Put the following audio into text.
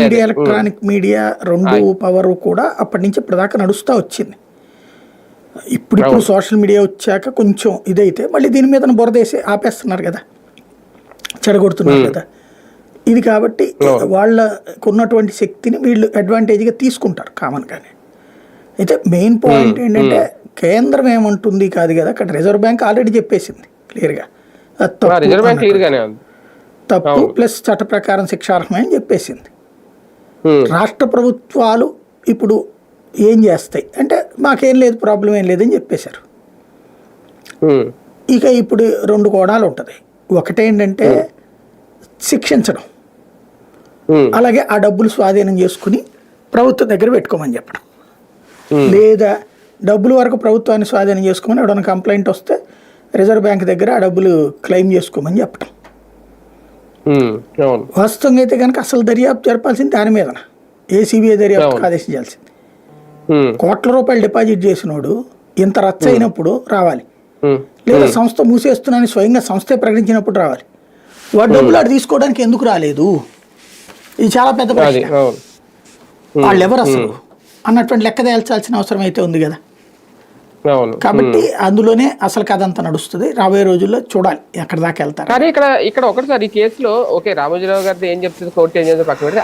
Media electronic media రెండు power కూడా అప్పటి నుంచి ఇప్పటిదాకా నడుస్తూ వచ్చింది. ఇప్పుడు సోషల్ మీడియా వచ్చాక కొంచెం ఇదైతే మళ్ళీ దీని మీద బురదేసి ఆపేస్తున్నారు కదా, చెడగొడుతున్నారు కదా ఇది. కాబట్టి వాళ్ళకు ఉన్నటువంటి శక్తిని వీళ్ళు అడ్వాంటేజ్గా తీసుకుంటారు కామన్గానే. అయితే మెయిన్ పాయింట్ ఏంటంటే కేంద్రం ఏమంటుంది కాదు కదా, అక్కడ రిజర్వ్ బ్యాంక్ ఆల్రెడీ చెప్పేసింది క్లియర్గా తప్పు ప్లస్ చట్ట ప్రకారం శిక్షార్హమే అని చెప్పేసింది. రాష్ట్ర ప్రభుత్వాలు ఇప్పుడు ఏం చేస్తాయి అంటే మాకేం లేదు, ప్రాబ్లం ఏం లేదని చెప్పేశారు. ఇక ఇప్పుడు రెండు కోణాలు ఉంటుంది. ఒకటేంటంటే శిక్షించడం, అలాగే ఆ డబ్బులు స్వాధీనం చేసుకుని ప్రభుత్వం దగ్గర పెట్టుకోమని చెప్పడం, లేదా డబ్బుల వరకు ప్రభుత్వాన్ని స్వాధీనం చేసుకోమని ఎవడన్నా కంప్లైంట్ వస్తే రిజర్వ్ బ్యాంక్ దగ్గర ఆ డబ్బులు క్లెయిమ్ చేసుకోమని చెప్పడం. వాస్తవంగా అయితే కనుక అసలు దర్యాప్తు జరపాల్సింది దాని మీద, ఏసీబీఐ దర్యాప్తుకు ఆదేశించాల్సింది. కోట్ల రూపాయలు డిపాజిట్ చేసినోడు ఇంత రచ్చ అయినప్పుడు రావాలి, లేదా సంస్థ మూసేస్తున్నానని స్వయంగా సంస్థే ప్రకటించినప్పుడు రావాలి. వాడు డబ్బులు ఆడు తీసుకోవడానికి ఎందుకు రాలేదు, ఇది చాలా పెద్ద ప్రశ్న. వాళ్ళు ఎవరు అసలు అన్నటువంటి లెక్క తేల్చాల్సిన అవసరం అయితే ఉంది కదా. కాబట్టి అందులోనే అసలు కథ అంతా నడుస్తుంది. రాబోయే రోజుల్లో చూడాలి ఎక్కడి దాకా వెళ్తారు. కానీ ఇక్కడ ఒకటి సార్ ఈ కేసులో ఓకే రామోజీరావు గారిది ఏం చెప్తుంది కోర్టు ఏం చెప్తుంది పక్కన పెడితే